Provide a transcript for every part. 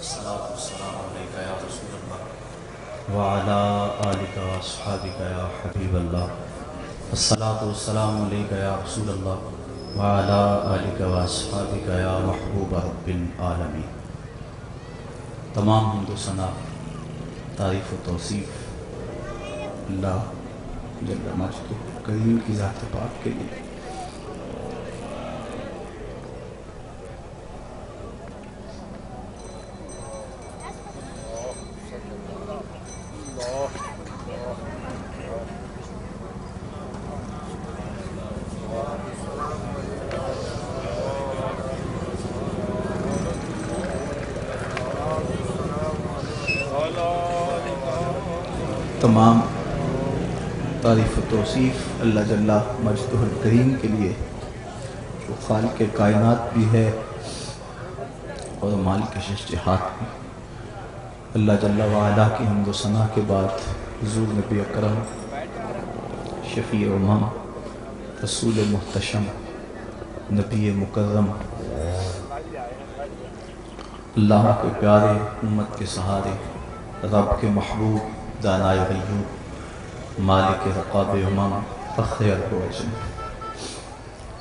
الصلاة والسلام عليك يا رسول الله وعلى آلك وأصحابك يا حبيب الله. الصلاة والسلام عليك يا رسول الله وعلى آلك وأصحابك يا محبوب رب العالمين. تمام حمد و ثنا، تعریف و توصیف اللہ جل مجدہ کریم کی ذات پاک کے لیے. تمام تعریف و توصیف اللہ جل مجدہ الکریم کے لیے جو خالق کائنات بھی ہے اور مالک شجاعت بھی. اللہ جل وعلا کی حمد و ثنا کے بعد حضور نبی اکرم شفیع امم رسول محتشم نبی مکرم اللہ کے پیارے امت کے سہارے رب کے محبوب دانائے غیوب مالک رقاب امم فخر ارب و عجم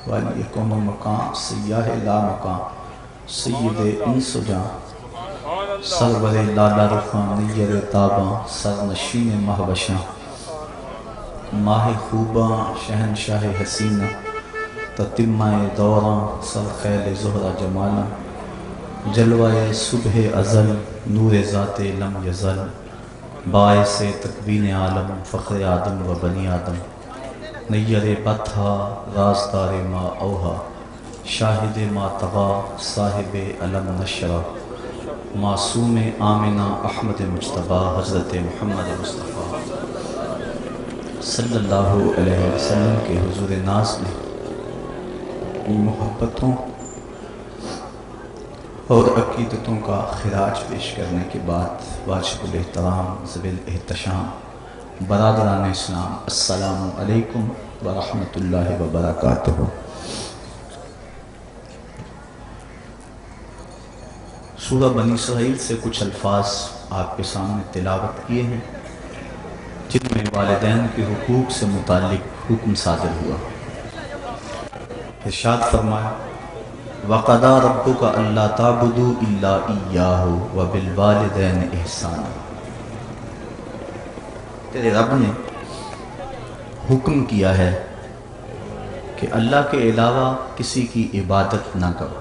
والی قوم مقام سیاہ لا مقام سید انس و جان سرور لالا رخان نیر تاباں سرنشین مہوشاں ماہ خوباں شہنشاہ حسینہ تتمہ دوراں سرخیل زہرہ جمالاں جلوہ صبح ازل نور ذات لم یزل باعث تکوین عالم فخر آدم و بنی آدم نیر بطھا رازدار ما اوہا شاہد ما طغا صاحب علم نشرہ معصوم آمنہ احمد مجتبی حضرت محمد مصطفیٰ صلی اللہ علیہ وسلم کے حضور ناز میں محبتوں اور عقیدتوں کا خراج پیش کرنے کے بعد واجب الاحترام ذوی الاحتشام برادران اسلام السلام علیکم ورحمۃ اللہ وبرکاتہ. سورہ بنی اسرائیل سے کچھ الفاظ آپ کے سامنے تلاوت کیے ہیں جن میں والدین کے حقوق سے متعلق حکم صادر ہوا. ارشاد فرمایا وَقَضَى رَبُّكَ أَلَّا تَعْبُدُوا إِلَّا إِيَّاهُ وَبِالْوَالِدَيْنِ إِحْسَانًا. تیرے رب نے حکم کیا ہے کہ اللہ کے علاوہ کسی کی عبادت نہ کرو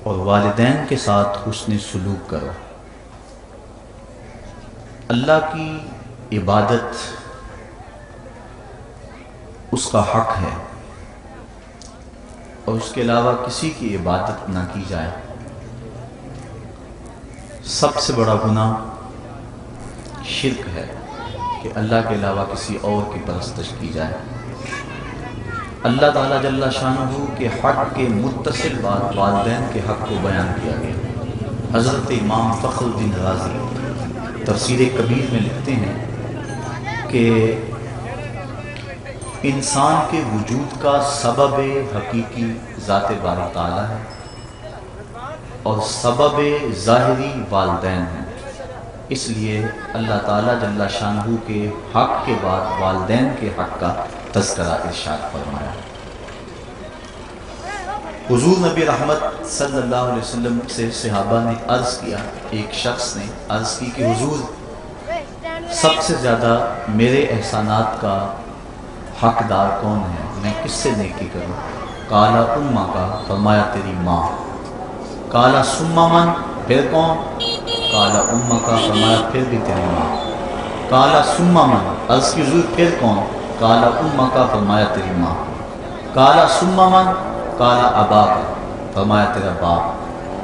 اور والدین کے ساتھ حسن سلوک کرو. اللہ کی عبادت اس کا حق ہے اور اس کے علاوہ کسی کی عبادت نہ کی جائے. سب سے بڑا گناہ شرک ہے کہ اللہ کے علاوہ کسی اور کی پرستش کی جائے. اللہ تعالیٰ جل شانہ کے حق کے متصل بعد والدین کے حق کو بیان کیا گیا. حضرت امام فخر الدین رازی تفسیر کبیر میں لکھتے ہیں کہ انسان کے وجود کا سبب حقیقی ذات باری تعالیٰ ہے اور سبب ظاہری والدین ہیں. اس لیے اللہ تعالیٰ جل شانہ کے حق کے بعد والدین کے حق کا تذکرہ ارشاد فرمایا. حضور نبی رحمت صلی اللہ علیہ وسلم سے صحابہ نے عرض کیا، ایک شخص نے عرض کی کہ حضور سب سے زیادہ میرے احسانات کا حقدار کون ہے، میں کس سے نیکی کروں؟ قال امہ کا، فرمایا تیری ماں. قال ثم من، پھر کون؟ قال امہ کا، فرمایا پھر بھی تیری ماں. قال ثم من، عرض کی حضور پھر کون؟ قال امہ کا، فرمایا تیری ماں. قال ثم من، قال ابا کا، فرمایا تیرا باپ.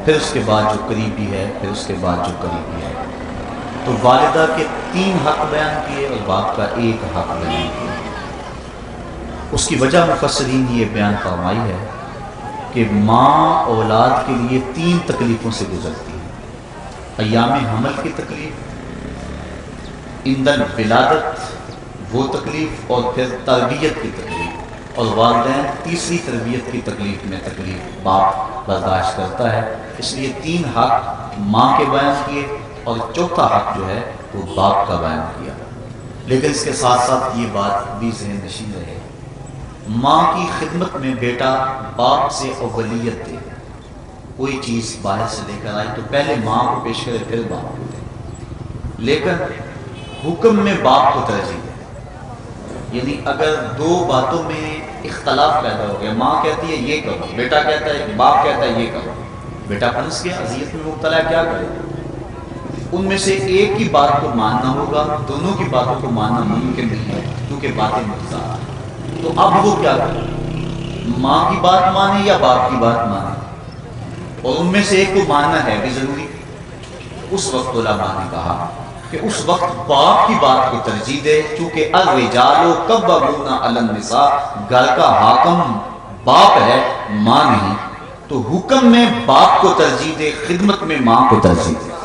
پھر اس کے بعد جو قریبی ہے، پھر اس کے بعد جو قریبی ہے. تو والدہ کے 3 حق بیان کیے اور باپ کا 1 حق بیان کیا. اس کی وجہ مفسرین یہ بیان فرمائی ہے کہ ماں اولاد کے لیے 3 تکلیفوں سے گزرتی ہے. ایام حمل کی تکلیف، ایندھن ولادت وہ تکلیف، اور پھر تربیت کی تکلیف. اور والدین تیسری تربیت کی تکلیف میں تکلیف باپ برداشت کرتا ہے اس لیے 3 حق ماں کے بیان کیے اور چوتھا حق جو ہے وہ باپ کا بیان کیا۔ لیکن اس کے ساتھ ساتھ یہ بات بھی ذہن نشین رہے، ماں کی خدمت میں بیٹا باپ سے اولویت دے، کوئی چیز باہر سے لے کر آئی تو پہلے ماں کو پیش کرے پھر باپ کو دے، لیکن حکم میں باپ کو ترجیح دے۔ یعنی اگر 2 باتوں میں اختلاف پیدا ہو گیا، ماں کہتی ہے یہ کرو، بیٹا کہتا ہے، باپ کہتا ہے یہ کرو، بیٹا پھنس گیا، اذیت میں مبتلا ہے، کیا کرے؟ ان میں سے ایک کی بات کو ماننا ہوگا، دونوں کی باتوں کو ماننا ممکن نہیں ہے کیونکہ باتیں متضاد ہیں۔ تو اب وہ کیا کرے؟ ماں کی بات مانے یا باپ کی بات مانے؟ اور ان میں سے ایک کو ماننا ہے بھی ضروری۔ اس وقت علماء نے کہا کہ اس وقت باپ کی بات کو ترجیح دے، چونکہ الرجال قوامون علی النساء، گھر کا حاکم باپ ہے، ماں نہیں، تو حکم میں باپ کو ترجیح دے، خدمت میں ماں کو ترجیح دے۔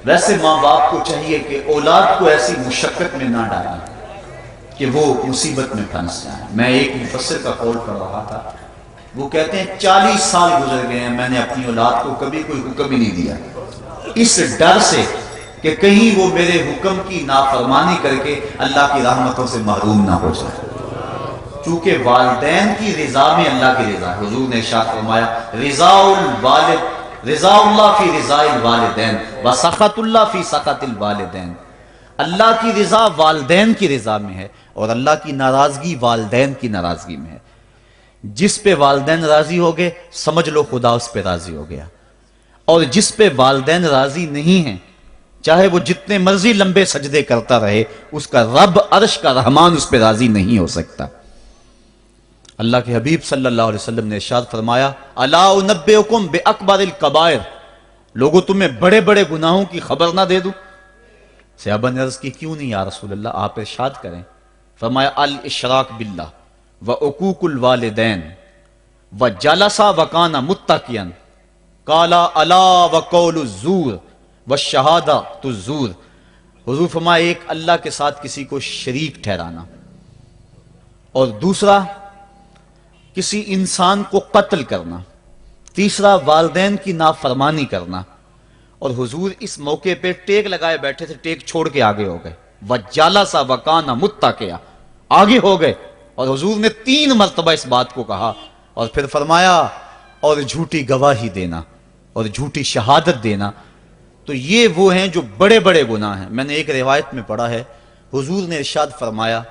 ویسے ماں باپ کو چاہیے کہ اولاد کو ایسی مشقت میں نہ ڈالیں کہ وہ مصیبت میں پھنس جائیں۔ میں ایک مفسر کا قول پڑھ رہا تھا، وہ کہتے ہیں 40 سال گزر گئے ہیں، میں نے اپنی اولاد کو کبھی کوئی حکم ہی نہیں دیا، اس ڈر سے کہ کہیں وہ میرے حکم کی نافرمانی کر کے اللہ کی رحمتوں سے محروم نہ ہو جائے۔ چونکہ والدین کی رضا میں اللہ کی رضا، حضور نے ارشاد فرمایا رضا اللہ فی رضا الوالدین وسخط اللہ فی سخط الوالدین، اللہ کی رضا والدین کی رضا میں ہے اور اللہ کی ناراضگی والدین کی ناراضگی میں ہے۔ جس پہ والدین راضی ہو گئے سمجھ لو خدا اس پہ راضی ہو گیا، اور جس پہ والدین راضی نہیں ہیں چاہے وہ جتنے مرضی لمبے سجدے کرتا رہے، اس کا رب عرش کا رحمان اس پہ راضی نہیں ہو سکتا۔ اللہ کے حبیب صلی اللہ علیہ وسلم نے ارشاد فرمایا الا انبئکم باکبر الکبائر، لوگوں تمہیں بڑے بڑے گناہوں کی خبر نہ دے دوں؟ صحابہ نے عرض کی کیوں نہیں یا رسول اللہ، آپ ارشاد کریں۔ فرمایا الاشراک باللہ وعقوق الوالدین وجلس وکان متقیا قال الا وقول الزور والشہادۃ الزور، حضور فرمایا ایک اللہ کے ساتھ کسی کو شریک ٹھہرانا، اور دوسرا کسی انسان کو قتل کرنا، تیسرا والدین کی نافرمانی کرنا۔ اور حضور اس موقع پہ ٹیک لگائے بیٹھے تھے، ٹیک چھوڑ کے آگے ہو گئے، وَجَلَسَ وَكَانَ مُتَّكِئًا، آگے ہو گئے، اور حضور نے 3 مرتبہ اس بات کو کہا، اور پھر فرمایا اور جھوٹی گواہی دینا اور جھوٹی شہادت دینا۔ تو یہ وہ ہیں جو بڑے بڑے گناہ ہیں۔ میں نے ایک روایت میں پڑھا ہے حضور نے ارشاد فرمایا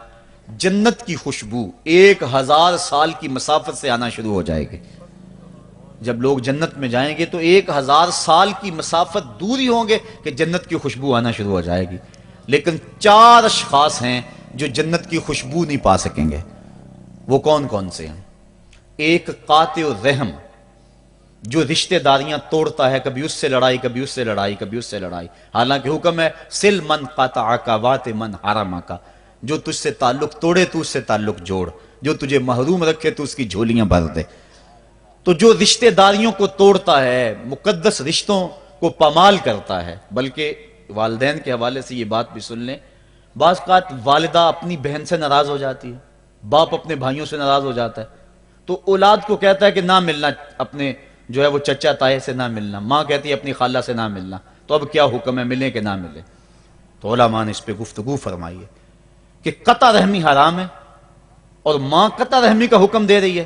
جنت کی خوشبو 1000 سال کی مسافت سے آنا شروع ہو جائے گی۔ جب لوگ جنت میں جائیں گے تو 1000 سال کی مسافت دور ہی ہوں گے کہ جنت کی خوشبو آنا شروع ہو جائے گی، لیکن 4 اشخاص ہیں جو جنت کی خوشبو نہیں پا سکیں گے۔ وہ کون کون سے ہیں؟ ایک قاطع الرحم، جو رشتہ داریاں توڑتا ہے، کبھی اس سے لڑائی، کبھی اس سے لڑائی، کبھی اس سے لڑائی، حالانکہ حکم ہے سل من قطعک وات من حرمک، جو تجھ سے تعلق توڑے تو اس سے تعلق جوڑ، جو تجھے محروم رکھے تو اس کی جھولیاں بھر دے۔ تو جو رشتہ داریوں کو توڑتا ہے، مقدس رشتوں کو پامال کرتا ہے، بلکہ والدین کے حوالے سے یہ بات بھی سن لیں، بعض اوقات والدہ اپنی بہن سے ناراض ہو جاتی ہے، باپ اپنے بھائیوں سے ناراض ہو جاتا ہے، تو اولاد کو کہتا ہے کہ نہ ملنا، اپنے جو ہے وہ چچا تائے سے نہ ملنا، ماں کہتی ہے اپنی خالہ سے نہ ملنا، تو اب کیا حکم ہے، ملیں کہ نہ ملیں؟ تو علماء نے اس پہ گفتگو فرمائی ہے کہ قطع رحمی حرام ہے، اور ماں قطع رحمی کا حکم دے رہی ہے،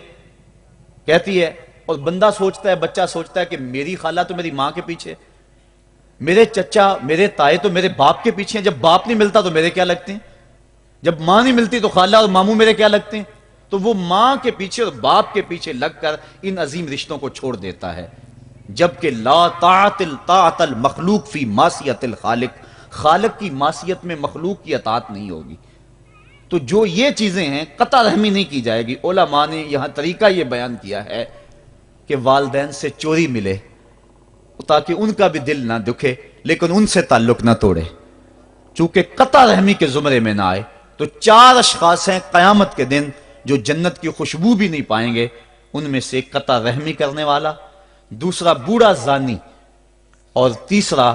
کہتی ہے، اور بندہ سوچتا ہے، بچہ سوچتا ہے کہ میری خالہ تو میری ماں کے پیچھے، میرے چچا میرے تائے تو میرے باپ کے پیچھے ہیں، جب باپ نہیں ملتا تو میرے کیا لگتے ہیں، جب ماں نہیں ملتی تو خالہ اور ماموں میرے کیا لگتے ہیں؟ تو وہ ماں کے پیچھے اور باپ کے پیچھے لگ کر ان عظیم رشتوں کو چھوڑ دیتا ہے، جبکہ لا طاعت المخلوق فی معصیت الخالق، خالق کی معصیت میں مخلوق کی اطاعت نہیں ہوگی۔ تو جو یہ چیزیں ہیں قطع رحمی نہیں کی جائے گی۔ علماء نے یہاں طریقہ یہ بیان کیا ہے کہ والدین سے چوری ملے تاکہ ان کا بھی دل نہ دکھے لیکن ان سے تعلق نہ توڑے، چونکہ قطع رحمی کے زمرے میں نہ آئے۔ تو 4 اشخاص ہیں قیامت کے دن جو جنت کی خوشبو بھی نہیں پائیں گے، ان میں سے قطع رحمی کرنے والا، دوسرا بوڑھا زانی، اور تیسرا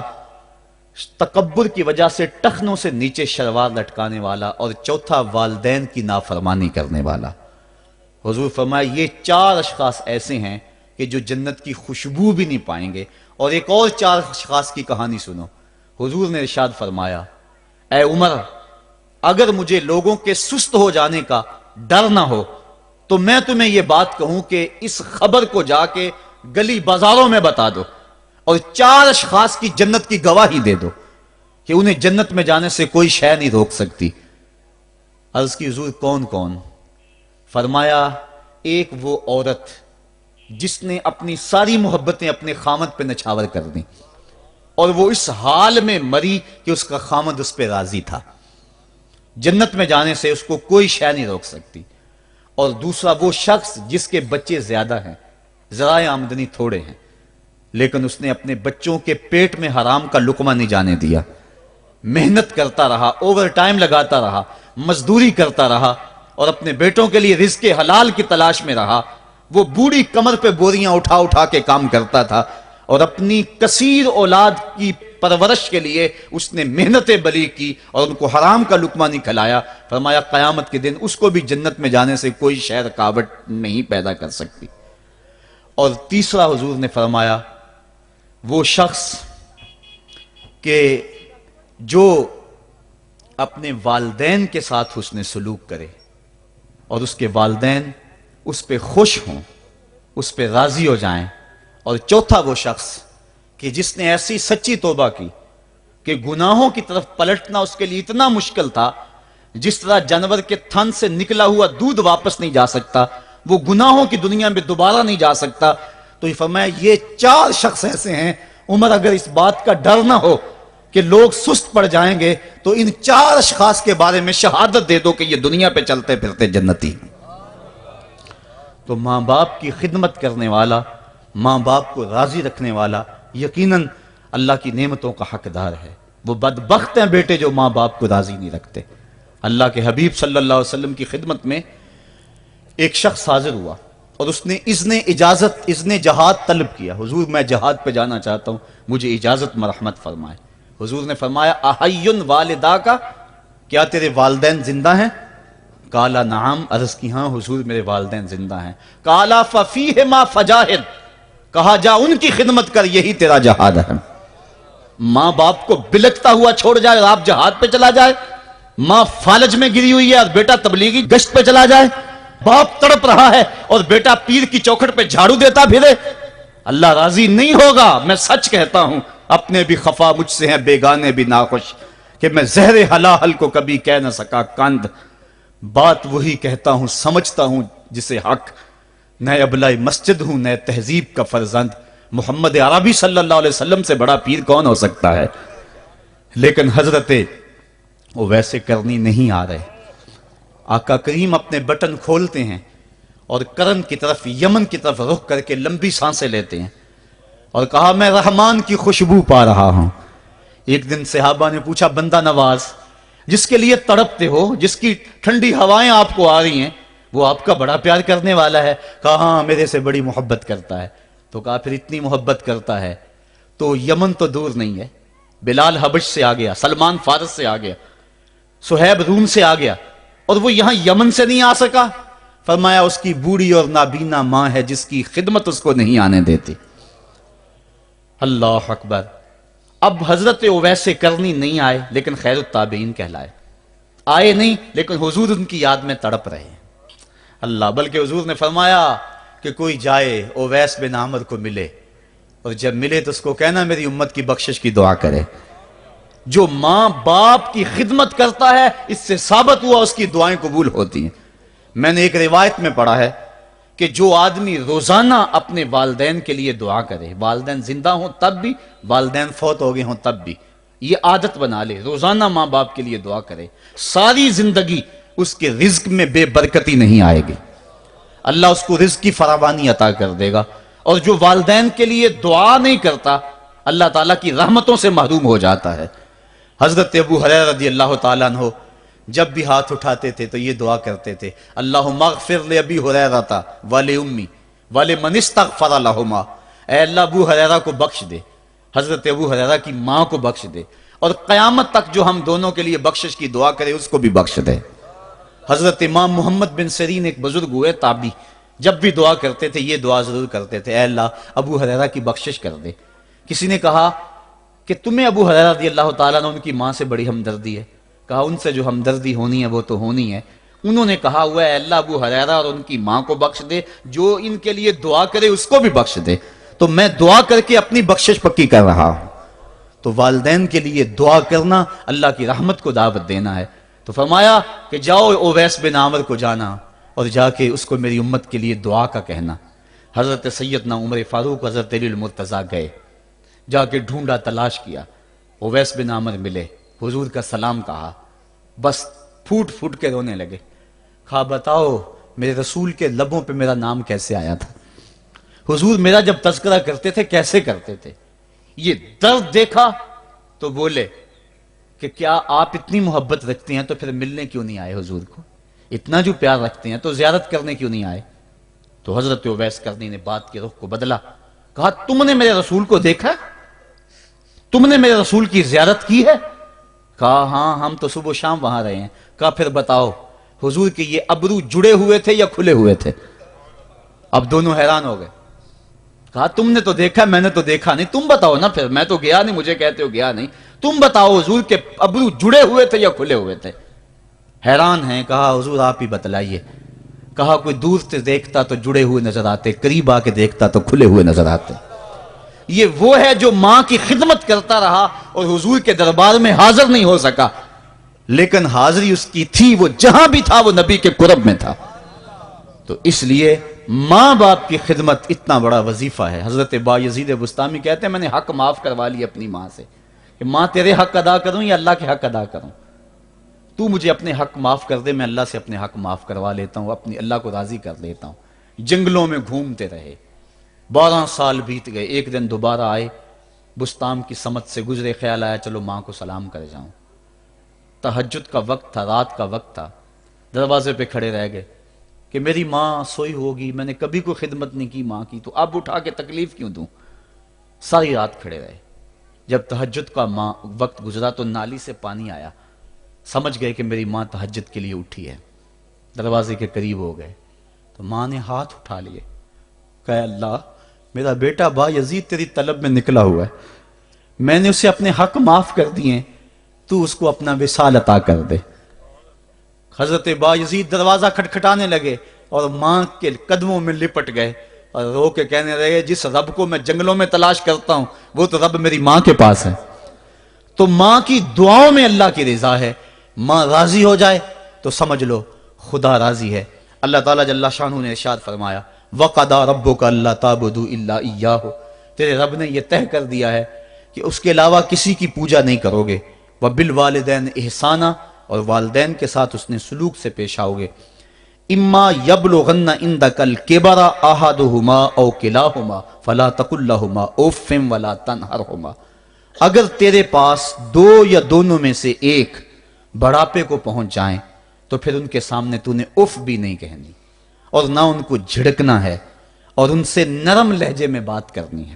تکبر کی وجہ سے ٹخنوں سے نیچے شلوار لٹکانے والا، اور چوتھا والدین کی نافرمانی کرنے والا۔ حضور فرمایا یہ 4 اشخاص ایسے ہیں کہ جو جنت کی خوشبو بھی نہیں پائیں گے. اور ایک اور 4 اشخاص کی کہانی سنو. حضور نے ارشاد فرمایا اے عمر اگر مجھے لوگوں کے سست ہو جانے کا ڈر نہ ہو تو میں تمہیں یہ بات کہوں کہ اس خبر کو جا کے گلی بازاروں میں بتا دو اور 4 اشخاص کی جنت کی گواہی دے دو کہ انہیں جنت میں جانے سے کوئی شے نہیں روک سکتی. عرض کی حضور کون کون؟ فرمایا ایک وہ عورت جس نے اپنی ساری محبتیں اپنے خامد پہ نچھاور کر دیں اور وہ اس حال میں مری کہ اس کا خامد اس پہ راضی تھا. جنت میں جانے سے اس کو کوئی شے نہیں روک سکتی. اور دوسرا وہ شخص جس کے بچے زیادہ ہیں، ذرائع آمدنی تھوڑے ہیں، لیکن اس نے اپنے بچوں کے پیٹ میں حرام کا لقمہ نہیں جانے دیا، محنت کرتا رہا، اوور ٹائم لگاتا رہا، مزدوری کرتا رہا اور اپنے بیٹوں کے لیے رزق حلال کی تلاش میں رہا. وہ بوڑھی کمر پہ بوریاں اٹھا اٹھا کے کام کرتا تھا اور اپنی کثیر اولاد کی پرورش کے لیے اس نے محنتیں بلی کی اور ان کو حرام کا لقمہ نہیں کھلایا. فرمایا قیامت کے دن اس کو بھی جنت میں جانے سے کوئی شے رکاوٹ نہیں پیدا کر سکتی. اور تیسرا حضور نے فرمایا وہ شخص کہ جو اپنے والدین کے ساتھ حسن سلوک کرے اور اس کے والدین اس پہ خوش ہوں، اس پہ راضی ہو جائیں. اور چوتھا وہ شخص کہ جس نے ایسی سچی توبہ کی کہ گناہوں کی طرف پلٹنا اس کے لیے اتنا مشکل تھا جس طرح جانور کے تھن سے نکلا ہوا دودھ واپس نہیں جا سکتا، وہ گناہوں کی دنیا میں دوبارہ نہیں جا سکتا. تو یہ فرمایا یہ 4 شخص ایسے ہیں عمر اگر اس بات کا ڈر نہ ہو کہ لوگ سست پڑ جائیں گے تو ان 4 اشخاص کے بارے میں شہادت دے دو کہ یہ دنیا پہ چلتے پھرتے جنتی. تو ماں باپ کی خدمت کرنے والا، ماں باپ کو راضی رکھنے والا یقیناً اللہ کی نعمتوں کا حقدار ہے. وہ بدبخت ہیں بیٹے جو ماں باپ کو راضی نہیں رکھتے. اللہ کے حبیب صلی اللہ علیہ وسلم کی خدمت میں ایک شخص حاضر ہوا اور اس نے اذن جہاد طلب کیا. حضور میں جہاد پہ جانا چاہتا ہوں، مجھے اجازت مرحمت فرمائے. حضور نے فرمایا احیٌ والدا کا، کیا تیرے والدین زندہ ہیں؟ کالا نعم، عرض کی ہاں حضور میرے والدین زندہ ہیں. کالا ففیہما فجاہد، کہا جا ان کی خدمت کر، یہی تیرا جہاد ہے. ماں باپ کو بلکتا ہوا چھوڑ جائے اور آپ جہاد پہ چلا جائے، ماں فالج میں گری ہوئی ہے اور بیٹا تبلیغی گشت پہ چلا جائے، باپ تڑپ رہا ہے اور بیٹا پیر کی چوکھٹ پہ جھاڑو دیتا پھرے، اللہ راضی نہیں ہوگا. میں سچ کہتا ہوں، اپنے بھی خفا مجھ سے ہیں بیگانے بھی ناخوش، کہ میں زہر حلاحل کو کبھی کہہ نہ سکا کند. بات وہی کہتا ہوں سمجھتا ہوں جسے حق، نئے ابلہ مسجد ہوں نئے تہذیب کا فرزند. محمد عربی صلی اللہ علیہ وسلم سے بڑا پیر کون ہو سکتا ہے؟ لیکن حضرت وہ ویسے کرنی نہیں آ رہے. آقا کریم اپنے بٹن کھولتے ہیں اور کرن کی طرف، یمن کی طرف رخ کر کے لمبی سانسیں لیتے ہیں اور کہا میں رحمان کی خوشبو پا رہا ہوں. ایک دن صحابہ نے پوچھا بندہ نواز جس کے لیے تڑپتے ہو، جس کی ٹھنڈی ہوائیں آپ کو آ رہی ہیں، وہ آپ کا بڑا پیار کرنے والا ہے؟ کہا ہاں میرے سے بڑی محبت کرتا ہے. تو کہا پھر اتنی محبت کرتا ہے تو یمن تو دور نہیں ہے، بلال حبش سے آ گیا، سلمان فارس سے آ گیا، سہیب روم سے آ گیا، اور وہ یہاں یمن سے نہیں آ سکا؟ فرمایا اس کی بوڑھی اور نابینا ماں ہے جس کی خدمت اس کو نہیں آنے دیتی. اللہ اکبر. اب حضرت اویس کرنی نہیں آئے لیکن خیر التابعین کہلائے. آئے نہیں لیکن حضور ان کی یاد میں تڑپ رہے ہیں. اللہ، بلکہ حضور نے فرمایا کہ کوئی جائے اویس بن عامر کو ملے اور جب ملے تو اس کو کہنا میری امت کی بخشش کی دعا کرے. جو ماں باپ کی خدمت کرتا ہے اس سے ثابت ہوا اس کی دعائیں قبول ہوتی ہیں. میں نے ایک روایت میں پڑھا ہے کہ جو آدمی روزانہ اپنے والدین کے لیے دعا کرے، والدین زندہ ہوں تب بھی، والدین فوت ہو گئے ہوں تب بھی، یہ عادت بنا لے، روزانہ ماں باپ کے لیے دعا کرے، ساری زندگی اس کے رزق میں بے برکتی نہیں آئے گی، اللہ اس کو رزق کی فراوانی عطا کر دے گا. اور جو والدین کے لیے دعا نہیں کرتا اللہ تعالیٰ کی رحمتوں سے محروم ہو جاتا ہے. حضرت ابو ہریرہ رضی اللہ تعالیٰ عنہ جب بھی ہاتھ اٹھاتے تھے تو یہ دعا کرتے تھے، اللہم اغفر لابی ہریرہ ولامی ولمن استغفر لہما. اے اللہ ابو ہریرہ کو بخش دے، حضرت ابو ہریرہ کی ماں کو بخش دے، اور قیامت تک جو ہم دونوں کے لیے بخشش کی دعا کرے اس کو بھی بخش دے. حضرت امام محمد بن سیرین ایک بزرگ ہوئے تابعی، جب بھی دعا کرتے تھے یہ دعا ضرور کرتے تھے، اے اللہ ابو ہریرہ کی بخشش کر دے۔ کسی نے کہا کہ تمہیں ابو ہریرہ رضی اللہ تعالیٰ عنہ ان کی ماں سے بڑی ہمدردی ہے؟ کہا ان سے جو ہمدردی ہونی ہے وہ تو ہونی ہے۔ انہوں نے کہا ہوا ہے اے اللہ ابو ہریرہ اور ان کی ماں کو بخش دے، جو ان کے لیے دعا کرے اس کو بھی بخش دے۔ تو میں دعا کر کے اپنی بخشش پکی کر رہا ہوں۔ تو والدین کے لیے دعا کرنا اللہ کی رحمت کو دعوت دینا ہے۔ تو فرمایا کہ جاؤ اویس بن عامر کو جانا اور جا کے اس کو میری امت کے لیے دعا کا کہنا۔ حضرت سیدنا عمر فاروق حضرت علی المرتضیٰ گئے، جا کے ڈھونڈا، تلاش کیا، اویس بن عامر ملے، حضور کا سلام کہا، بس پھوٹ پھوٹ کے رونے لگے۔ کہا بتاؤ میرے رسول کے لبوں پہ میرا نام کیسے آیا تھا؟ حضور میرا جب تذکرہ کرتے تھے کیسے کرتے تھے؟ یہ درد دیکھا تو بولے کہ کیا آپ اتنی محبت رکھتے ہیں تو پھر ملنے کیوں نہیں آئے حضور کو؟ اتنا جو پیار رکھتے ہیں تو زیارت کرنے کیوں نہیں آئے؟ تو حضرت اویس کرنی نے بات کے رخ کو بدلا، کہا تم نے میرے رسول کو دیکھا؟ تم نے میرے رسول کی زیارت کی ہے؟ کہا ہاں ہم تو صبح و شام وہاں رہے ہیں۔ کہا پھر بتاؤ حضور کے یہ ابرو جڑے ہوئے تھے یا کھلے ہوئے تھے؟ اب دونوں حیران ہو گئے۔ کہا تم نے تو دیکھا، میں نے تو دیکھا نہیں، تم بتاؤ نا، پھر میں تو گیا نہیں، مجھے کہتے ہو گیا نہیں، تم بتاؤ حضور کے ابرو جڑے ہوئے تھے یا کھلے ہوئے تھے؟ حیران ہیں۔ کہا حضور آپ ہی بتلائیے۔ کہا کوئی دور سے دیکھتا تو جڑے ہوئے نظر آتے، قریب آ کے دیکھتا تو کھلے ہوئے نظر آتے۔ یہ وہ ہے جو ماں کی خدمت کرتا رہا اور حضور کے دربار میں حاضر نہیں ہو سکا، لیکن حاضری اس کی تھی، وہ جہاں بھی تھا وہ نبی کے قرب میں تھا۔ تو اس لیے ماں باپ کی خدمت اتنا بڑا وظیفہ ہے۔ حضرت بایزید بستامی کہتے ہیں میں نے حق معاف کروا لی اپنی ماں سے، کہ ماں تیرے حق ادا کروں یا اللہ کے حق ادا کروں؟ تو مجھے اپنے حق معاف کر دے، میں اللہ سے اپنے حق معاف کروا لیتا ہوں، اپنی اللہ کو راضی کر لیتا ہوں۔ جنگلوں میں گھومتے رہے، 12 سال بیت گئے، ایک دن دوبارہ آئے، بستام کی سمت سے گزرے، خیال آیا چلو ماں کو سلام کر جاؤں۔ تہجد کا وقت تھا، رات کا وقت تھا، دروازے پہ کھڑے رہ گئے کہ میری ماں سوئی ہوگی، میں نے کبھی کوئی خدمت نہیں کی ماں کی، تو اب اٹھا کے تکلیف کیوں دوں؟ ساری رات کھڑے رہے۔ جب تہجد کا وقت گزرا تو نالی سے پانی آیا، سمجھ گئے کہ میری ماں تہجد کے لیے اٹھی ہے، دروازے کے قریب ہو گئے تو ماں نے ہاتھ اٹھا لیے، کہا اللہ میرا بیٹا بایزید تیری طلب میں نکلا ہوا ہے، میں نے اسے اپنے حق معاف کر دیے، تو اس کو اپنا وصال عطا کر دے۔ حضرت بایزید دروازہ کھٹکھٹانے لگے اور ماں کے قدموں میں لپٹ گئے اور رو کے کہنے لگے جس رب کو میں جنگلوں میں تلاش کرتا ہوں وہ تو رب میری ماں کے پاس ہے۔ تو ماں کی دعاؤں میں اللہ کی رضا ہے، ماں راضی ہو جائے تو سمجھ لو خدا راضی ہے۔ اللہ تعالیٰ جل شانہ نے ارشاد فرمایا وَقَضَىٰ رَبُّكَ أَلَّا تَعْبُدُوا إِلَّا إِيَّاهُ، تیرے رب نے یہ طے کر دیا ہے کہ اس کے علاوہ کسی کی پوجا نہیں کرو گے، وَبِالْوَالِدَيْنِ إِحْسَانًا، اور والدین کے ساتھ اس نے سلوک سے پیش آؤ گے۔ اِمَّا يَبْلُغَنَّ عِندَكَ الْكِبَرَ أَحَدُهُمَا أَوْ كِلَاهُمَا فَلَا تَقُل لَّهُمَا أُفٍّ وَلَا تَنْهَرْهُمَا، اگر تیرے پاس دو یا دونوں میں سے ایک بڑھاپے کو پہنچ جائیں تو پھر ان کے سامنے تو نے اف بھی نہیں کہنی اور نہ ان کو جھڑکنا ہے اور ان سے نرم لہجے میں بات کرنی ہے۔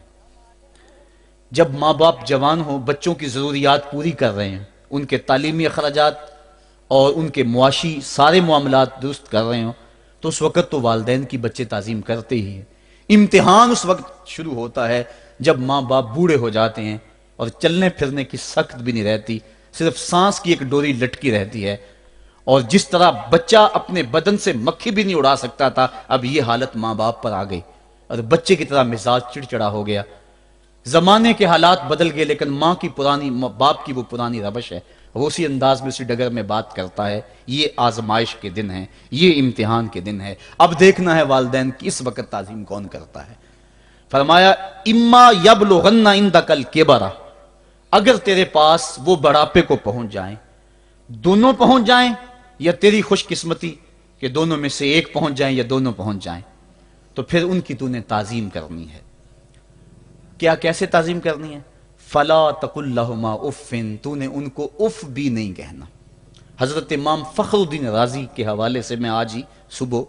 جب ماں باپ جوان ہوں، بچوں کی ضروریات پوری کر رہے ہیں، ان کے تعلیمی اخراجات اور ان کے معاشی سارے معاملات درست کر رہے ہوں، تو اس وقت تو والدین کی بچے تعظیم کرتے ہی ہیں۔ امتحان اس وقت شروع ہوتا ہے جب ماں باپ بوڑھے ہو جاتے ہیں اور چلنے پھرنے کی سخت بھی نہیں رہتی، صرف سانس کی ایک ڈوری لٹکی رہتی ہے، اور جس طرح بچہ اپنے بدن سے مکھی بھی نہیں اڑا سکتا تھا، اب یہ حالت ماں باپ پر آ گئی اور بچے کی طرح مزاج چڑچڑا ہو گیا۔ زمانے کے حالات بدل گئے لیکن ماں کی پرانی، باپ کی وہ پرانی روش ہے، وہ اسی انداز میں اسی ڈگر میں بات کرتا ہے۔ یہ آزمائش کے دن ہیں، یہ امتحان کے دن ہے، اب دیکھنا ہے والدین کی اس وقت تعظیم کون کرتا ہے۔ فرمایا اما یبلغن عندک الکبر، اگر تیرے پاس وہ بڑھاپے کو پہنچ جائیں، دونوں پہنچ جائیں یا تیری خوش قسمتی کہ دونوں میں سے ایک پہنچ جائیں یا دونوں پہنچ جائیں، تو پھر ان کی تو نے تعظیم کرنی ہے۔ کیا کیسے تعظیم کرنی ہے؟ فلا تقل لہما اف، تو نے ان کو اف بھی نہیں کہنا۔ حضرت امام فخر الدین رازی کے حوالے سے میں آج ہی صبح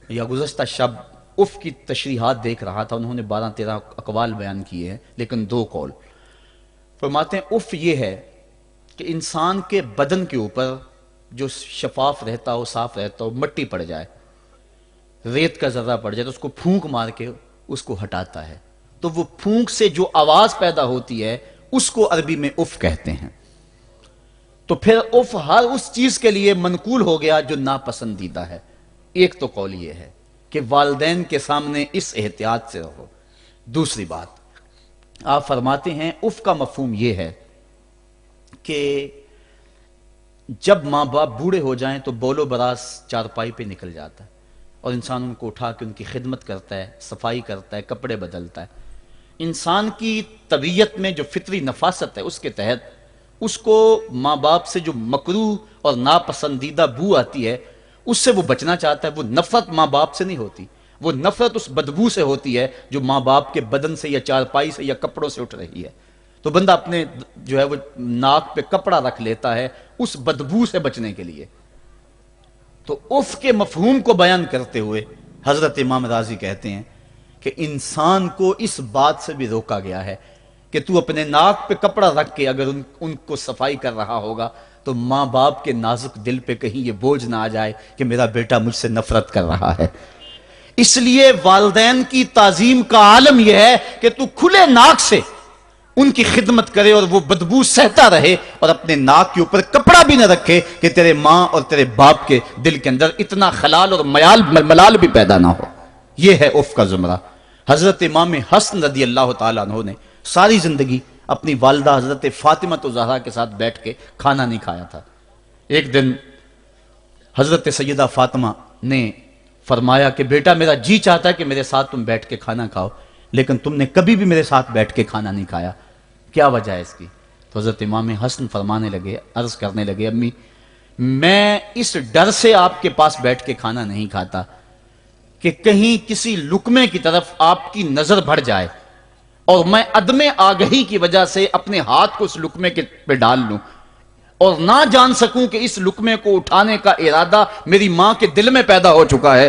یا گزشتہ شب اف کی تشریحات دیکھ رہا تھا، انہوں نے 12-13 اقوال بیان کیے ہیں لیکن 2 قول فرماتے ہیں۔ اف یہ ہے کہ انسان کے بدن کے اوپر جو شفاف رہتا ہو، صاف رہتا ہو، مٹی پڑ جائے، ریت کا ذرہ پڑ جائے تو اس کو پھونک مار کے اس کو ہٹاتا ہے، تو وہ پھونک سے جو آواز پیدا ہوتی ہے اس کو عربی میں اف کہتے ہیں۔ تو پھر اف ہر اس چیز کے لیے منقول ہو گیا جو ناپسندیدہ ہے۔ ایک تو قول یہ ہے کہ والدین کے سامنے اس احتیاط سے رہو۔ دوسری بات، آپ فرماتے ہیں اف کا مفہوم یہ ہے کہ جب ماں باپ بوڑھے ہو جائیں تو بول و براز چارپائی پہ نکل جاتا ہے اور انسان ان کو اٹھا کے ان کی خدمت کرتا ہے، صفائی کرتا ہے، کپڑے بدلتا ہے۔ انسان کی طبیعت میں جو فطری نفاست ہے اس کے تحت اس کو ماں باپ سے جو مکروہ اور ناپسندیدہ بو آتی ہے اس سے وہ بچنا چاہتا ہے۔ وہ نفرت ماں باپ سے نہیں ہوتی، وہ نفرت اس بدبو سے ہوتی ہے جو ماں باپ کے بدن سے یا چارپائی سے یا کپڑوں سے اٹھ رہی ہے۔ تو بندہ اپنے جو ہے وہ ناک پہ کپڑا رکھ لیتا ہے اس بدبو سے بچنے کے لیے۔ تو اف کے مفہوم کو بیان کرتے ہوئے حضرت امام رازی کہتے ہیں کہ انسان کو اس بات سے بھی روکا گیا ہے کہ تو اپنے ناک پہ کپڑا رکھ کے اگر ان کو صفائی کر رہا ہوگا تو ماں باپ کے نازک دل پہ کہیں یہ بوجھ نہ آ جائے کہ میرا بیٹا مجھ سے نفرت کر رہا ہے۔ اس لیے والدین کی تعظیم کا عالم یہ ہے کہ تو کھلے ناک سے ان کی خدمت کرے اور وہ بدبو سہتا رہے اور اپنے ناک کے اوپر کپڑا بھی نہ رکھے کہ تیرے ماں اور تیرے باپ کے دل کے اندر اتنا خلال اور ملال بھی پیدا نہ ہو۔ یہ ہے اف کا زمرہ۔ حضرت امام حسن رضی اللہ تعالیٰ عنہ نے ساری زندگی اپنی والدہ حضرت فاطمہ زہرا کے ساتھ بیٹھ کے کھانا نہیں کھایا تھا۔ ایک دن حضرت سیدہ فاطمہ نے فرمایا کہ بیٹا میرا جی چاہتا ہے کہ میرے ساتھ تم بیٹھ کے کھانا کھاؤ، لیکن تم نے کبھی بھی میرے ساتھ بیٹھ کے کھانا نہیں کھایا، کیا وجہ ہے اس کی؟ تو حضرت امام حسن فرمانے لگے، عرض کرنے لگے، امی میں اس ڈر سے آپ کے پاس بیٹھ کے کھانا نہیں کھاتا کہ کہیں کسی لقمے کی طرف آپ کی نظر بڑھ جائے اور میں عدم آگہی کی وجہ سے اپنے ہاتھ کو اس لقمے کے پہ ڈال لوں اور نہ جان سکوں کہ اس لقمے کو اٹھانے کا ارادہ میری ماں کے دل میں پیدا ہو چکا ہے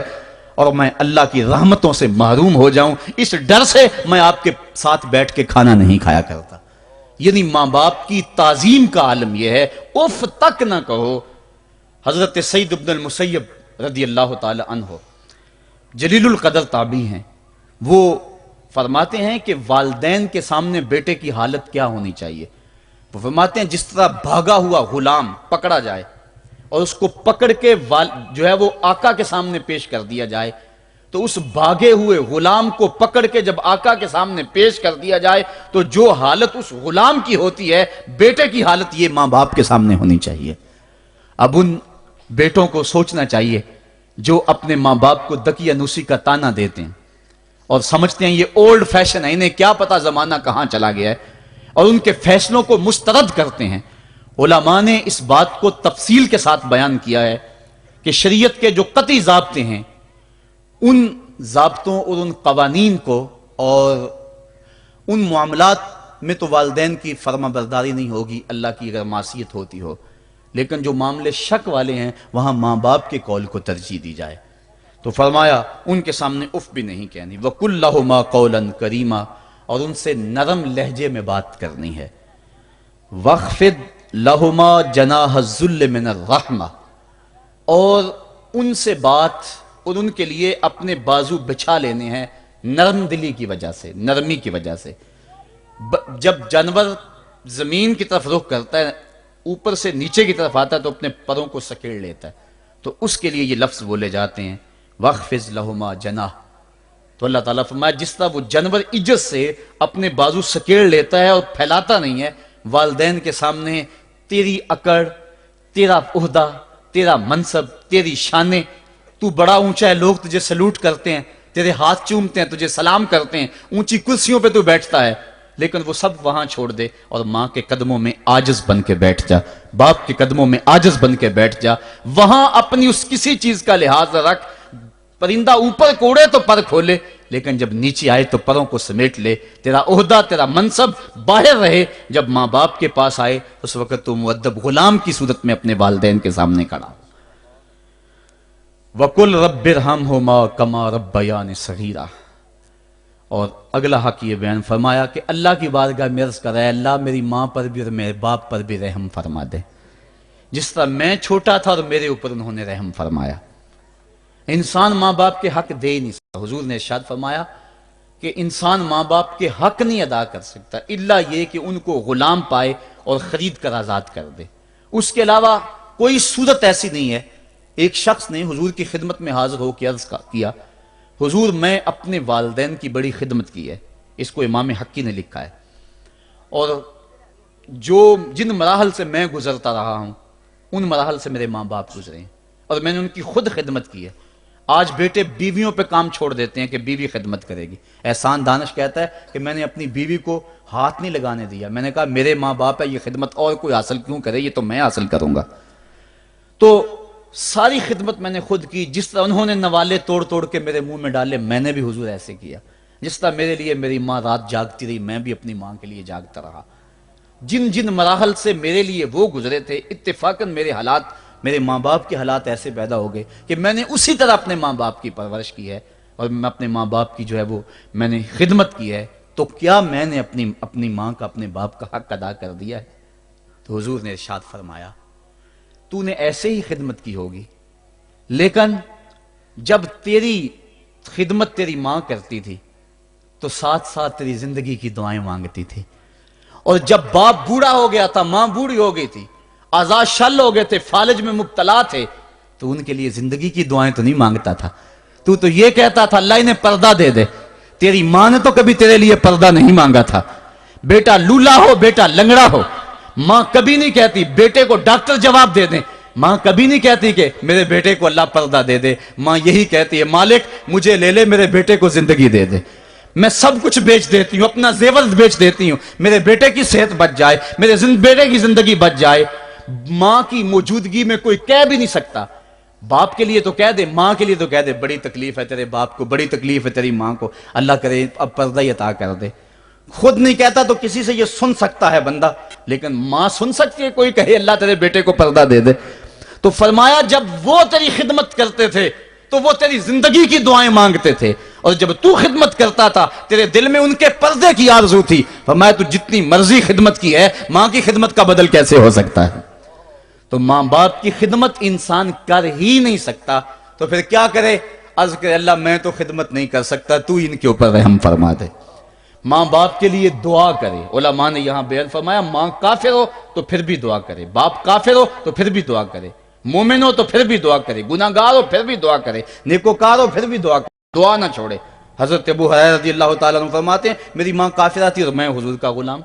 اور میں اللہ کی رحمتوں سے محروم ہو جاؤں، اس ڈر سے میں آپ کے ساتھ بیٹھ کے کھانا نہیں کھایا کرتا۔ یعنی ماں باپ کی تعظیم کا عالم یہ ہے، اف تک نہ کہو۔ حضرت سعید بن المسیب رضی اللہ تعالی عنہ جلیل القدر تابعی ہیں، وہ فرماتے ہیں کہ والدین کے سامنے بیٹے کی حالت کیا ہونی چاہیے۔ وہ فرماتے ہیں جس طرح بھاگا ہوا غلام پکڑا جائے اور اس کو پکڑ کے جو ہے وہ آقا کے سامنے پیش کر دیا جائے، تو اس بھاگے ہوئے غلام کو پکڑ کے جب آقا کے سامنے پیش کر دیا جائے تو جو حالت اس غلام کی ہوتی ہے بیٹے کی حالت یہ ماں باپ کے سامنے ہونی چاہیے۔ اب ان بیٹوں کو سوچنا چاہیے جو اپنے ماں باپ کو دقیانوسی کا تانا دیتے ہیں اور سمجھتے ہیں یہ اولڈ فیشن ہے، انہیں کیا پتا زمانہ کہاں چلا گیا ہے، اور ان کے فیصلوں کو مسترد کرتے ہیں۔ علماء نے اس بات کو تفصیل کے ساتھ بیان کیا ہے کہ شریعت کے جو قطعی ضابطے ہیں ان ضابطوں اور ان قوانین کو اور ان معاملات میں تو والدین کی فرما برداری نہیں ہوگی اللہ کی اگر معصیت ہوتی ہو، لیکن جو معاملے شک والے ہیں وہاں ماں باپ کے قول کو ترجیح دی جائے۔ تو فرمایا ان کے سامنے اف بھی نہیں کہنی، وَقُلْ لَهُمَا قَوْلًا كَرِيمًا، اور ان سے نرم لہجے میں بات کرنی ہے۔ وَاخْفِضْ لَهُمَا جَنَاحَ الذُّلِّ مِنَ الرَّحْمَةِ، اور ان سے بات اور ان کے لیے اپنے بازو بچھا لینے ہیں نرم دلی کی وجہ سے، نرمی کی وجہ سے۔ جب جانور زمین کی طرف رخ کرتا ہے اوپر سے نیچے کی طرف آتا ہے تو اپنے پروں کو سکیڑ لیتا ہے، تو اس کے لیے یہ لفظ بولے جاتے ہیں وَاخْفِضْ لَهُمَا جَنَاحَ۔ تو اللہ تعالیٰ فرمایا جس طرح وہ جانور عزت سے اپنے بازو سکیڑ لیتا ہے اور پھیلاتا نہیں ہے، والدین کے سامنے تیری اکڑ، تیرا عہدہ، تیرا منصب، تیری شانیں، تو بڑا اونچا ہے، لوگ تجھے سلوٹ کرتے ہیں، تیرے ہاتھ چومتے ہیں، تجھے سلام کرتے ہیں، اونچی کرسیوں پہ تو بیٹھتا ہے، لیکن وہ سب وہاں چھوڑ دے اور ماں کے قدموں میں عاجز بن کے بیٹھ جا، باپ کے قدموں میں عاجز بن کے بیٹھ جا، وہاں اپنی اس کسی چیز کا لحاظ رکھ۔ پرندہ اوپر کوڑے تو پر کھولے، لیکن جب نیچے آئے تو پروں کو سمیٹ لے، تیرا عہدہ، تیرا منصب باہر رہے، جب ماں باپ کے پاس آئے اس وقت تو مؤدب غلام کی صورت میں اپنے والدین کے سامنے کھڑا۔ وَقُلْ رَبِّ ارْحَمْهُمَا كَمَا رَبَّيَانِ صَغِيرًا، اور اگلا حق یہ بیان فرمایا کہ اللہ کی بارگاہ میں عرض کر رہا ہے اللہ میری ماں پر بھی اور میرے باپ پر بھی رحم فرما دے، جس طرح میں چھوٹا تھا اور میرے اوپر انہوں نے رحم فرمایا۔ انسان ماں باپ کے حق دے ہی نہیں سکتا. حضور نے ارشاد فرمایا کہ انسان ماں باپ کے حق نہیں ادا کر سکتا الا یہ کہ ان کو غلام پائے اور خرید کر آزاد کر دے. اس کے علاوہ کوئی صورت ایسی نہیں ہے. ایک شخص نے حضور کی خدمت میں حاضر ہو کے عرض کیا حضور میں اپنے والدین کی بڑی خدمت کی ہے. اس کو امام حقی نے لکھا ہے. اور جن مراحل سے میں گزرتا رہا ہوں ان مراحل سے میرے ماں باپ گزرے ہیں اور میں نے ان کی خود خدمت کی ہے. آج بیٹے بیویوں پہ کام چھوڑ دیتے ہیں کہ بیوی خدمت کرے گی. احسان دانش کہتا ہے کہ میں نے اپنی بیوی کو ہاتھ نہیں لگانے دیا. میں نے کہا میرے ماں باپ ہے، یہ خدمت اور کوئی حاصل کیوں کرے، یہ تو میں حاصل کروں گا. تو ساری خدمت میں نے خود کی. جس طرح انہوں نے نوالے توڑ توڑ کے میرے منہ میں ڈالے میں نے بھی حضور ایسے کیا. جس طرح میرے لیے میری ماں رات جاگتی رہی میں بھی اپنی ماں کے لیے جاگتا رہا. جن مراحل سے میرے لیے وہ گزرے تھے اتفاقاً میرے حالات، میرے ماں باپ کے حالات ایسے پیدا ہو گئے کہ میں نے اسی طرح اپنے ماں باپ کی پرورش کی ہے اور میں اپنے ماں باپ کی جو ہے وہ میں نے خدمت کی ہے. تو کیا میں نے اپنی ماں کا اپنے باپ کا حق ادا کر دیا ہے؟ تو حضور نے ارشاد فرمایا تو نے ایسے ہی خدمت کی ہوگی، لیکن جب تیری خدمت تیری ماں کرتی تھی تو ساتھ ساتھ تیری زندگی کی دعائیں مانگتی تھی. اور جب باپ بوڑھا ہو گیا تھا، ماں بوڑھی ہو گئی تھی، آزاد شل ہو گئے تھے، فالج میں مبتلا تھے، تو ان کے لیے زندگی کی دعائیں تو نہیں مانگتا تھا. تو یہ کہتا تھا اللہ انہیں پردہ دے دے. تیری ماں نے تو کبھی تیرے لیے پردہ نہیں مانگا تھا. بیٹا لولا ہو، بیٹا لنگڑا ہو، ماں کبھی نہیں کہتی بیٹے کو ڈاکٹر جواب دے دیں. ماں کبھی نہیں کہتی کہ میرے بیٹے کو اللہ پردہ دے دے. ماں یہی کہتی ہے مالک مجھے لے لے، میرے بیٹے کو زندگی دے دے. میں سب کچھ بیچ دیتی ہوں، اپنا زیور بیچ دیتی ہوں، میرے بیٹے کی صحت بچ جائے، میرے بیٹے کی زندگی بچ جائے. ماں کی موجودگی میں کوئی کہہ بھی نہیں سکتا. باپ کے لیے تو کہہ دے، ماں کے لیے تو کہہ دے بڑی تکلیف ہے تیرے باپ کو، بڑی تکلیف ہے تیری ماں کو، اللہ کرے اب پردہ ہی عطا کر دے. خود نہیں کہتا تو کسی سے یہ سن سکتا ہے بندہ، لیکن ماں سن سکتی ہے کوئی کہے اللہ تیرے بیٹے کو پردہ دے دے. تو فرمایا جب وہ تیری خدمت کرتے تھے تو وہ تیری زندگی کی دعائیں مانگتے تھے، اور جب تو خدمت کرتا تھا تیرے دل میں ان کے پردے کی آرزو تھی. فرمایا تو جتنی مرضی خدمت کی ہے ماں کی خدمت کا بدل کیسے ہو سکتا ہے؟ تو ماں باپ کی خدمت انسان کر ہی نہیں سکتا تو پھر کیا کرے؟ عرض کرے اللہ میں تو خدمت نہیں کر سکتا، تو ان کے اوپر رحم فرما دے. ماں باپ کے لیے دعا کرے. علماء نے یہاں بیان فرمایا ماں کافر ہو تو پھر بھی دعا کرے، باپ کافر ہو تو پھر بھی دعا کرے، مومن ہو تو پھر بھی دعا کرے، گناہگار ہو پھر بھی دعا کرے، نیکوکار ہو پھر بھی دعا کرے، دعا نہ چھوڑے. حضرت ابو ہریرہ رضی اللہ تعالیٰ عنہ فرماتے ہیں میری ماں کافرہ تھی اور میں حضور کا غلام،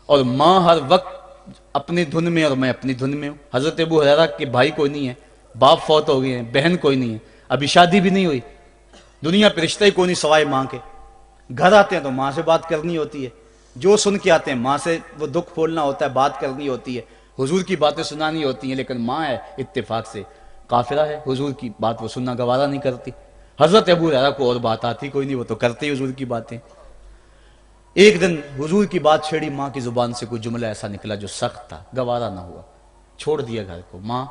اور ماں ہر وقت اپنی دھن میں اور میں اپنی دھن میں ہوں. حضرت ابو ہریرہ کے بھائی کوئی نہیں ہے، باپ فوت ہو گئے ہیں، بہن کوئی نہیں ہے، ابھی شادی بھی نہیں ہوئی، دنیا پہ رشتہ ہی کوئی نہیں سوائے ماں کے. گھر آتے ہیں تو ماں سے بات کرنی ہوتی ہے، جو سن کے آتے ہیں ماں سے وہ دکھ پھولنا ہوتا ہے، بات کرنی ہوتی ہے، حضور کی باتیں سنانی ہوتی ہیں. لیکن ماں ہے اتفاق سے کافرہ ہے، حضور کی بات وہ سننا گوارا نہیں کرتی. حضرت ابو ہریرہ کو اور بات آتی کوئی نہیں، وہ تو کرتے ہی حضور کی باتیں. ایک دن حضور کی بات چھیڑی، ماں کی زبان سے کوئی جملہ ایسا نکلا جو سخت تھا، گوارا نہ ہوا، چھوڑ دیا گھر کو. ماں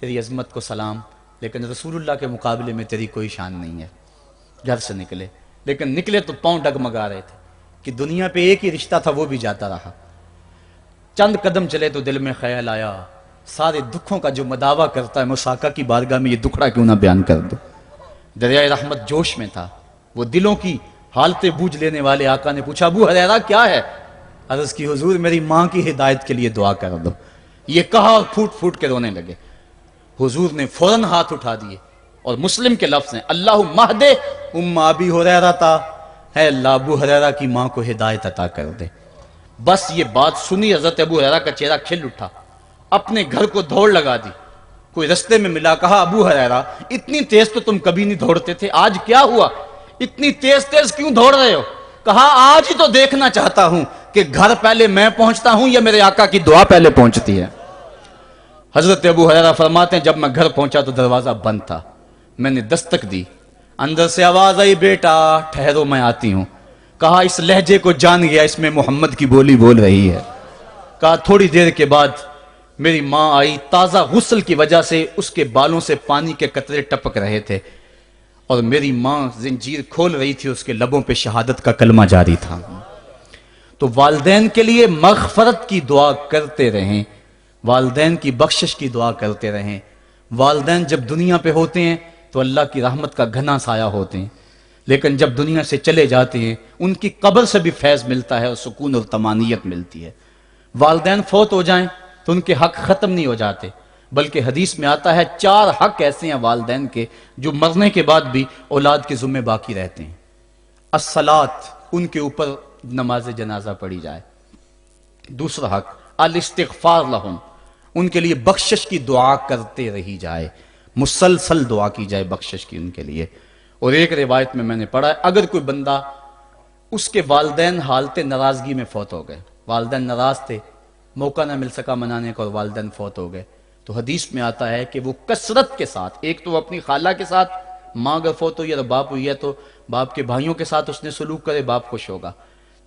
تیری عظمت کو سلام، لیکن رسول اللہ کے مقابلے میں تیری کوئی شان نہیں ہے. گھر سے نکلے، لیکن نکلے تو پاؤں ڈگمگا رہے تھے کہ دنیا پہ ایک ہی رشتہ تھا وہ بھی جاتا رہا. چند قدم چلے تو دل میں خیال آیا سارے دکھوں کا جو مداوع کرتا ہے میں اس آقا کی بارگاہ میں یہ دکھڑا کیوں نہ بیان کر دوں. دریائے رحمت جوش میں تھا، وہ دلوں کی حالتیں بوجھ لینے والے آقا نے پوچھا ابو ہریرہ کیا ہے؟ عرض کی حضور میری ماں کی ہدایت کے لیے دعا کر دو. یہ کہا اور پھوٹ پھوٹ کے رونے لگے. حضور نے فوراً ہاتھ اٹھا دیے اور مسلم کے لفظ ہیں اللہم اہد ام ابی ہریرہ تا، اے اللہ ابو ہریرہ کی ماں کو ہدایت عطا کر دے. بس یہ بات سنی حضرت ابو ہریرہ کا چہرہ کھل اٹھا، اپنے گھر کو دوڑ لگا دی. کوئی رستے میں ملا، کہا ابو ہریرہ اتنی تیز تو تم کبھی نہیں دوڑتے تھے، آج کیا ہوا؟ اتنی تیز تیز کیوں دوڑ رہے ہو؟ کہا آج ہی تو دیکھنا چاہتا ہوں کہ گھر پہلے میں پہنچتا ہوں یا میرے آقا کی دعا پہلے پہنچتی ہے. حضرت ابو ہریرہ فرماتے ہیں جب میں گھر پہنچا تو دروازہ بند تھا. میں نے دستک دی، اندر سے آواز آئی بیٹا ٹھہرو میں آتی ہوں. کہا اس لہجے کو جان گیا، اس میں محمد کی بولی بول رہی ہے. کہا تھوڑی دیر کے بعد میری ماں آئی، تازہ غسل کی وجہ سے اس کے بالوں سے پانی کے قطرے ٹپک رہے تھے، اور میری ماں زنجیر کھول رہی تھی، اس کے لبوں پہ شہادت کا کلمہ جاری تھا. تو والدین کے لیے مغفرت کی دعا کرتے رہیں، والدین کی بخشش کی دعا کرتے رہیں. والدین جب دنیا پہ ہوتے ہیں تو اللہ کی رحمت کا گھنا سایہ ہوتے ہیں، لیکن جب دنیا سے چلے جاتے ہیں ان کی قبر سے بھی فیض ملتا ہے اور سکون اور طمانینت ملتی ہے۔ والدین فوت ہو جائیں تو ان کے حق ختم نہیں ہو جاتے، بلکہ حدیث میں آتا ہے 4 حق ایسے ہیں والدین کے جو مرنے کے بعد بھی اولاد کے ذمہ باقی رہتے ہیں۔ الصلاۃ، ان کے اوپر نماز جنازہ پڑھی جائے۔ دوسرا حق الاستغفار لہم، ان کے لیے بخشش کی دعا کرتے رہی جائے، مسلسل دعا کی جائے بخشش کی ان کے لیے۔ اور ایک روایت میں نے پڑھا ہے اگر کوئی بندہ اس کے والدین حالت ناراضگی میں فوت ہو گئے، والدین ناراض تھے، موقع نہ مل سکا منانے کا اور والدین فوت ہو گئے، تو حدیث میں آتا ہے کہ وہ کثرت کے ساتھ، ایک تو وہ اپنی خالہ کے ساتھ، ماں اگر فوت ہوئی ہے تو باپ ہوئی ہے تو باپ کے بھائیوں کے ساتھ اس نے سلوک کرے، باپ خوش ہوگا۔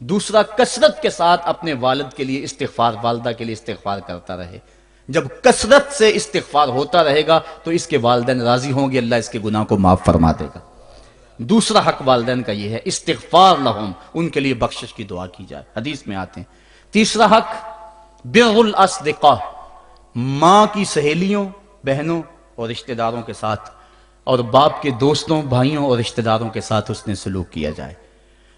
دوسرا کثرت کے ساتھ اپنے والد کے لیے استغفار، والدہ کے لیے استغفار کرتا رہے۔ جب کثرت سے استغفار ہوتا رہے گا تو اس کے والدین راضی ہوں گے، اللہ اس کے گناہ کو معاف فرما دے گا۔ دوسرا حق والدین کا یہ ہے استغفار لہم، ان کے لیے بخشش کی دعا کی جائے، حدیث میں آتے ہیں۔ تیسرا حق بر الاصدقاء، ماں کی سہیلیوں، بہنوں اور رشتہ داروں کے ساتھ، اور باپ کے دوستوں، بھائیوں اور رشتہ داروں کے ساتھ اس نے سلوک کیا جائے۔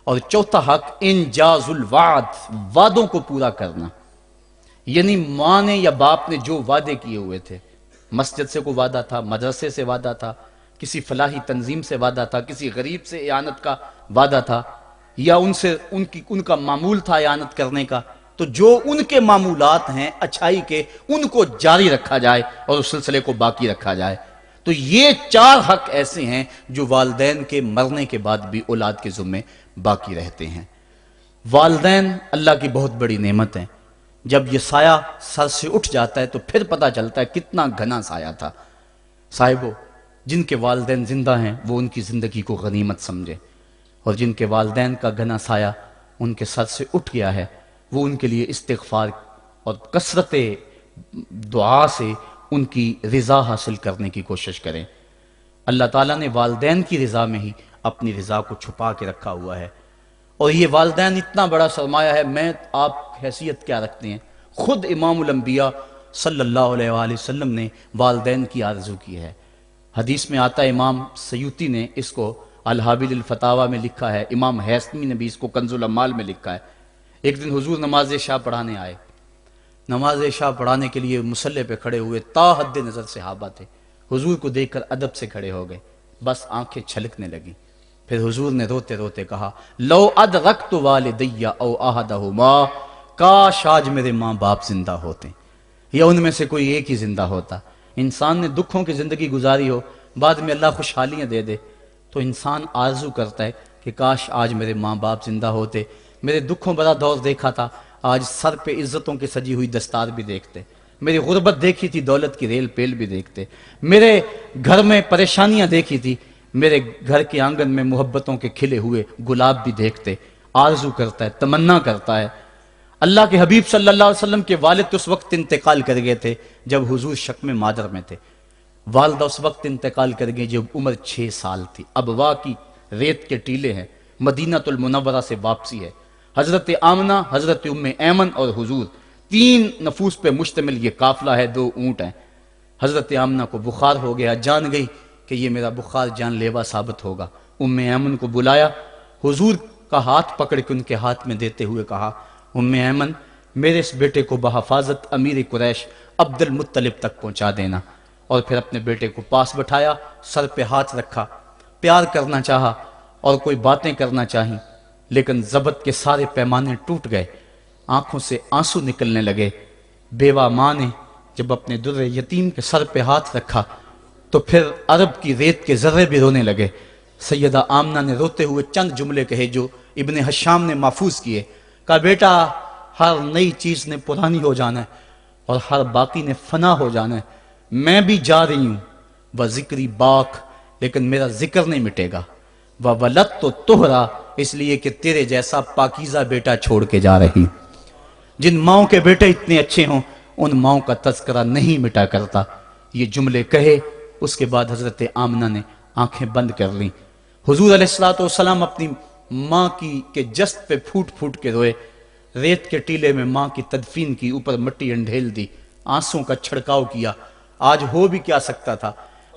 اور چوتھا حق انجاز الوعد، وعدوں کو پورا کرنا، یعنی ماں نے یا باپ نے جو وعدے کیے ہوئے تھے، مسجد سے کوئی وعدہ تھا، مدرسے سے وعدہ تھا، کسی فلاحی تنظیم سے وعدہ تھا، کسی غریب سے اعانت کا وعدہ تھا، یا ان کا معمول تھا اعانت کرنے کا، تو جو ان کے معمولات ہیں اچھائی کے، ان کو جاری رکھا جائے اور اس سلسلے کو باقی رکھا جائے۔ تو یہ 4 حق ایسے ہیں جو والدین کے مرنے کے بعد بھی اولاد کے ذمے باقی رہتے ہیں۔ والدین اللہ کی بہت بڑی نعمت ہیں، جب یہ سایہ سر سے اٹھ جاتا ہے تو پھر پتہ چلتا ہے کتنا گھنا سایہ تھا۔ صاحبو، جن کے والدین زندہ ہیں وہ ان کی زندگی کو غنیمت سمجھے، اور جن کے والدین کا گھنا سایہ ان کے سر سے اٹھ گیا ہے وہ ان کے لیے استغفار اور کثرت دعا سے ان کی رضا حاصل کرنے کی کوشش کریں۔ اللہ تعالیٰ نے والدین کی رضا میں ہی اپنی رضا کو چھپا کے رکھا ہوا ہے، اور یہ والدین اتنا بڑا سرمایہ ہے۔ میں آپ حیثیت کیا رکھتے ہیں؟ خود امام الانبیاء صلی اللہ علیہ وآلہ وسلم نے والدین کی آرزو کی ہے۔ حدیث میں آتا ہے، امام سیوطی نے اس کو الحابل الفتاوی میں لکھا ہے، امام حیثمی نے بھی اس کو کنز الاموال میں لکھا ہے۔ ایک دن حضور نماز عشاء پڑھانے آئے، نماز عشاء پڑھانے کے لیے مصلی پہ کھڑے ہوئے، تا حد نظر صحابہ تھے، حضور کو دیکھ کر ادب سے کھڑے ہو گئے، بس آنکھیں چھلکنے لگی۔ پھر حضور نے روتے روتے کہا، لو ادرکت والدی او احدہما، کاش آج میرے ماں باپ زندہ ہوتے، یا ان میں سے کوئی ایک ہی زندہ ہوتا۔ انسان نے دکھوں کی زندگی گزاری ہو، بعد میں اللہ خوشحالیاں دے دے، تو انسان آرزو کرتا ہے کہ کاش آج میرے ماں باپ زندہ ہوتے، میرے دکھوں بڑا دور دیکھا تھا، آج سر پہ عزتوں کی سجی ہوئی دستار بھی دیکھتے، میری غربت دیکھی تھی، دولت کی ریل پیل بھی دیکھتے، میرے گھر میں پریشانیاں دیکھی تھی، میرے گھر کے آنگن میں محبتوں کے کھلے ہوئے گلاب بھی دیکھتے۔ آرزو کرتا ہے، تمنا کرتا ہے۔ اللہ کے حبیب صلی اللہ علیہ وسلم کے والد اس وقت انتقال کر گئے تھے جب حضور شکم مادر میں تھے، والدہ اس وقت انتقال کر گئی جب عمر 6 سال تھی۔ ابوا کی ریت کے ٹیلے ہیں، مدینہ المنورہ سے واپسی ہے، حضرت آمنہ، حضرت ام ایمن اور حضور، 3 نفوس پہ مشتمل یہ قافلہ ہے، 2 اونٹ ہیں۔ حضرت آمنہ کو بخار ہو گیا، جان گئی کہ یہ میرا بخار جان لیوا ثابت ہوگا۔ ام ایمن کو بلایا، حضور کا ہاتھ پکڑ کے ان کے ہاتھ میں دیتے ہوئے کہا، ام ایمن، میرے اس بیٹے کو بحفاظت امیر قریش عبد المطلب تک پہنچا دینا۔ اور پھر اپنے بیٹے کو پاس بٹھایا، سر پہ ہاتھ رکھا، پیار کرنا چاہا اور کوئی باتیں کرنا چاہیں، لیکن ضبط کے سارے پیمانے ٹوٹ گئے، آنکھوں سے آنسو نکلنے لگے۔ بیوہ ماں نے جب اپنے در یتیم کے سر پہ ہاتھ رکھا تو پھر عرب کی ریت کے ذرے بھی رونے لگے۔ سیدہ آمنہ نے روتے ہوئے چند جملے کہے جو ابن حشام نے محفوظ کیے، کہا، بیٹا، ہر نئی چیز نے پرانی ہو جانا ہے اور ہر باقی نے فنا ہو جانا ہے، میں بھی جا رہی ہوں، وہ ذکری باق، لیکن میرا ذکر نہیں مٹے گا، وہ ولد تو تہرا، اس لیے کہ تیرے جیسا پاکیزہ بیٹا چھوڑ کے جا رہی۔ جن ماؤں کے بیٹے اتنے اچھے ہوں ان ماؤں کا تذکرہ نہیں مٹا کرتا۔ یہ جملے کہے، اس کے بعد حضرت آمنہ نے آنکھیں بند کر لیں۔ حضور علیہ السلام اپنی ماں کے جسد پہ پھوٹ پھوٹ کے روئے، ریت کے ٹیلے میں ماں کی تدفین کی، اوپر مٹی انڈھیل دی، آنسوں کا چھڑکاؤ کیا۔ آج ہو بھی کیا سکتا تھا،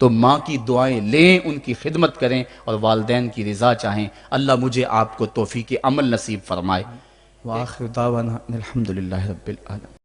تو ماں کی دعائیں لیں، ان کی خدمت کریں اور والدین کی رضا چاہیں۔ اللہ مجھے آپ کو توفیق عمل نصیب فرمائے۔ وآخر دعوانا الحمدللہ رب العالمین۔